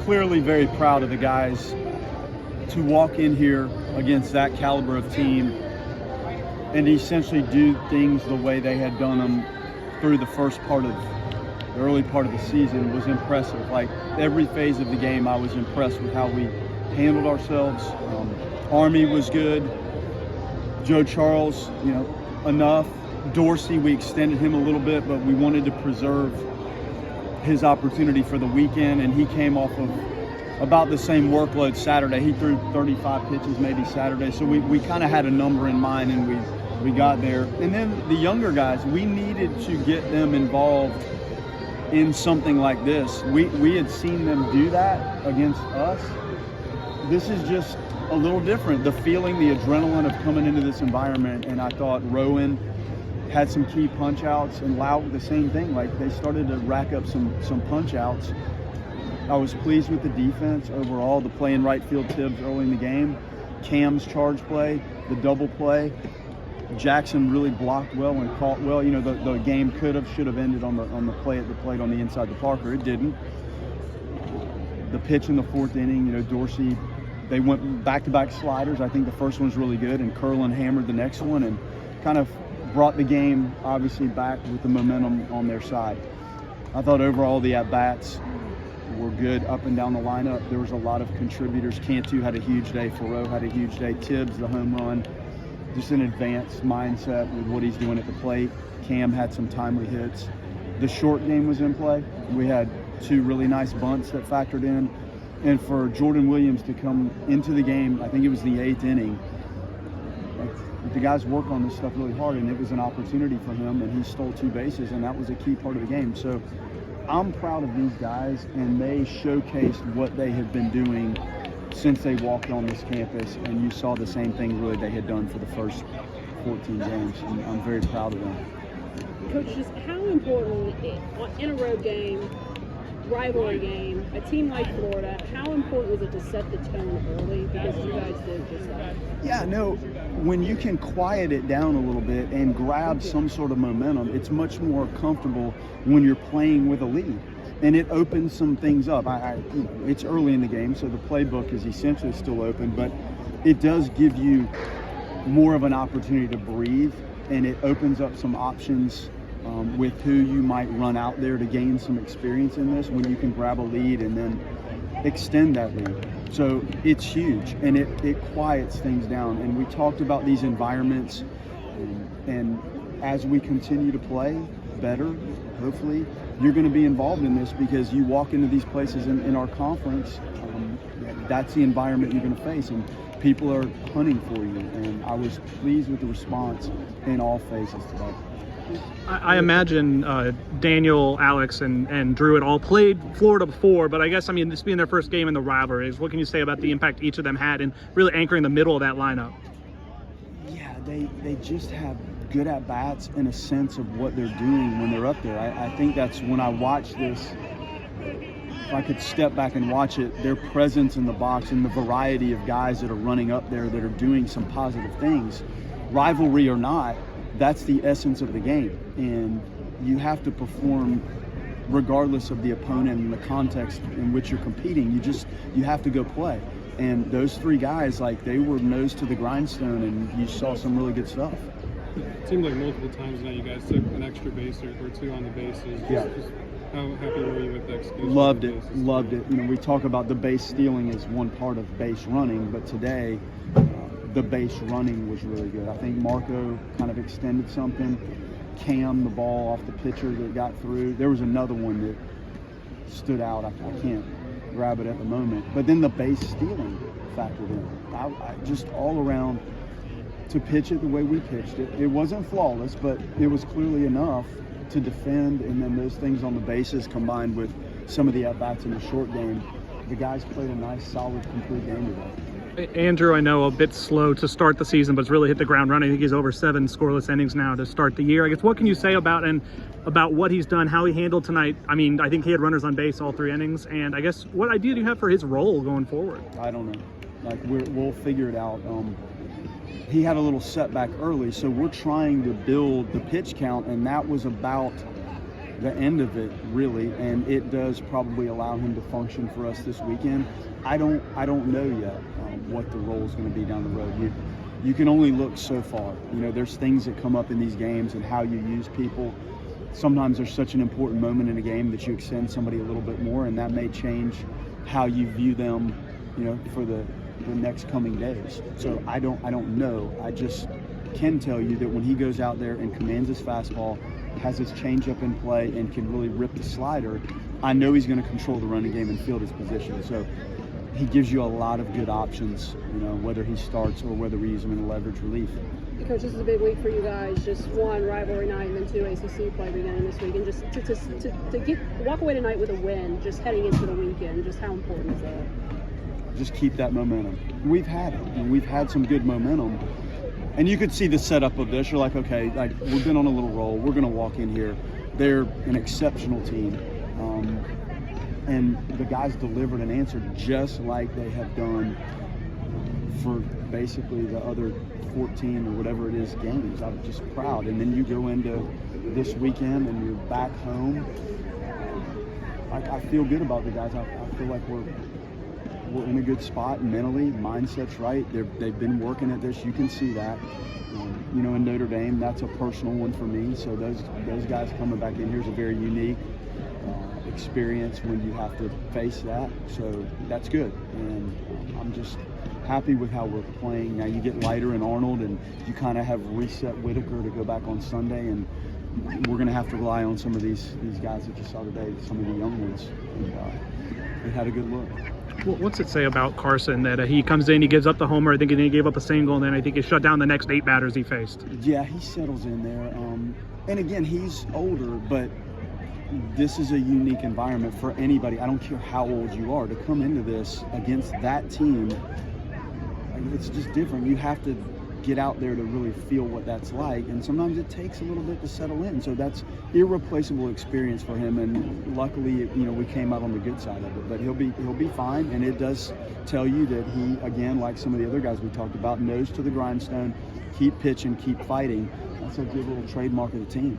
clearly very proud of the guys to walk in here against that caliber of team and essentially do things the way they had done them through the early part of the season was impressive. Like every phase of the game, I was impressed with how we handled ourselves. Army was good. Joe Charles, enough. Dorsey, we extended him a little bit, but we wanted to preserve his opportunity for the weekend, and he came off of about the same workload Saturday. He threw 35 pitches maybe Saturday, so we kind of had a number in mind, and we got there. And then the younger guys, we needed to get them involved in something like this. We had seen them do that against us. This is just a little different. The feeling, the adrenaline of coming into this environment, and I thought Rowan had some key punch outs, and Lout the same thing. Like they started to rack up some punch outs. I was pleased with the defense overall, the play in right field Tibbs early in the game, Cam's charge play, the double play. Jackson really blocked well and caught well. The game should have ended on the play at the plate on the inside to Parker. It didn't. The pitch in the fourth inning, Dorsey, they went back-to-back sliders. I think the first one's really good, and Curlin hammered the next one and kind of brought the game obviously back with the momentum on their side. I thought overall the at-bats were good up and down the lineup. There was a lot of contributors. Cantu had a huge day. Farrow had a huge day. Tibbs, the home run, just an advanced mindset with what he's doing at the plate. Cam had some timely hits. The short game was in play. We had two really nice bunts that factored in. And for Jordan Williams to come into the game, I think it was the 8th inning, the guys work on this stuff really hard, and it was an opportunity for him, and he stole 2 bases, and that was a key part of the game. So I'm proud of these guys, and they showcased what they have been doing since they walked on this campus, and you saw the same thing really they had done for the first 14 games, and I'm very proud of them. Coach, just how important in a road game, rivalry game, a team like Florida, how important was it to set the tone early? Because you guys did just that. Yeah, no, when you can quiet it down a little bit and grab some sort of momentum, it's much more comfortable when you're playing with a lead. And it opens some things up. It's early in the game, so the playbook is essentially still open, but it does give you more of an opportunity to breathe, and it opens up some options with who you might run out there to gain some experience in this when you can grab a lead and then extend that lead. So it's huge, and it quiets things down. And we talked about these environments, and as we continue to play better, hopefully, you're going to be involved in this because you walk into these places in our conference, that's the environment you're going to face, and people are hunting for you. And I was pleased with the response in all phases today. I imagine Daniel, Alex, and Drew had all played Florida before, but I guess, this being their first game in the rivalries, what can you say about the impact each of them had in really anchoring the middle of that lineup? Yeah, they just have good at-bats and a sense of what they're doing when they're up there. I think that's when I watch this, if I could step back and watch it, their presence in the box and the variety of guys that are running up there that are doing some positive things, rivalry or not, that's the essence of the game, and you have to perform regardless of the opponent and the context in which you're competing. You have to go play, and those 3 guys, they were nose to the grindstone, and you saw some really good stuff. It seemed like multiple times now you guys took an extra base or 2 on the bases. Yeah. How happy were you with the execution? Loved it. We talk about the base stealing as one part of base running, but today the base running was really good. I think Marco kind of extended something. Cam, the ball off the pitcher that got through. There was another one that stood out. I can't grab it at the moment. But then the base stealing factored in. I just all around to pitch it the way we pitched it. It wasn't flawless, but it was clearly enough to defend, and then those things on the bases combined with some of the at-bats in the short game. The guys played a nice, solid, complete game today. Andrew, I know a bit slow to start the season, but has really hit the ground running. I think he's over 7 scoreless innings now to start the year. I guess what can you say about what he's done, how he handled tonight? I think he had runners on base all 3 innings, and I guess what idea do you have for his role going forward? I don't know. We'll figure it out. He had a little setback early, so we're trying to build the pitch count, and that was about the end of it, really, and it does probably allow him to function for us this weekend. I don't know yet what the role is going to be down the road. You can only look so far. You know, there's things that come up in these games and how you use people. Sometimes there's such an important moment in a game that you extend somebody a little bit more, and that may change how you view them, you know, for the next coming days. So I don't know. I just can tell you that when he goes out there and commands his fastball, has his changeup in play, and can really rip the slider, I know he's going to control the running game and field his position. So he gives you a lot of good options, you know, whether he starts or whether we use him in leverage relief. Coach, this is a big week for you guys. Just one rivalry night and then two ACC play beginning this week. And just to walk away tonight with a win, just heading into the weekend, just how important is that? Just keep that momentum. We've had it, and we've had some good momentum. And you could see the setup of this. You're like, okay, like we've been on a little roll. We're going to walk in here. They're an exceptional team. And the guys delivered and answered just like they have done for basically the other 14 or whatever it is games. I'm just proud. And then you go into this weekend and you're back home. I feel good about the guys. I feel like we're in a good spot mentally. Mindset's right. They've been working at this. You can see that. You know, in Notre Dame, that's a personal one for me. So those guys coming back in here is a very unique experience when you have to face that. So that's good. And I'm just happy with how we're playing. Now you get lighter in Arnold, and you kind of have reset Whitaker to go back on Sunday, and we're going to have to rely on some of these guys that you saw today, some of the young ones. And, we had a good look. What's it say about Carson that he comes in, he gives up the homer, I think he gave up a single, and then I think he shut down the next 8 batters he faced? Yeah, he settles in there. And again, he's older, but this is a unique environment for anybody. I don't care how old you are, to come into this against that team. It's just different. You have to get out there to really feel what that's like, and sometimes it takes a little bit to settle in. So that's irreplaceable experience for him, and luckily, you know, we came out on the good side of it. But he'll be fine, and it does tell you that he, again, like some of the other guys we talked about, nose to the grindstone, keep pitching, keep fighting. That's a good little trademark of the team.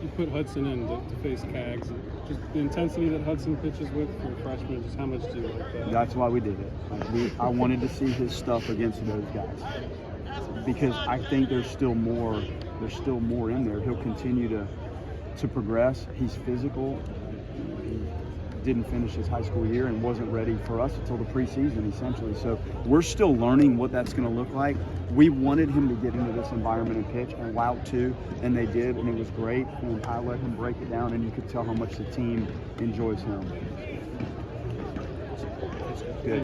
You put Hudson in to face Cags. Just the intensity that Hudson pitches with for a freshman, just how much do you like that? That's why we did it. I wanted to see his stuff against those guys, because I think there's still more in there. He'll continue to progress. He's physical. He didn't finish his high school year and wasn't ready for us until the preseason, essentially. So we're still learning what that's going to look like. We wanted him to get into this environment and pitch and wow too, and they did, and it was great. And I let him break it down, and you could tell how much the team enjoys him. Good.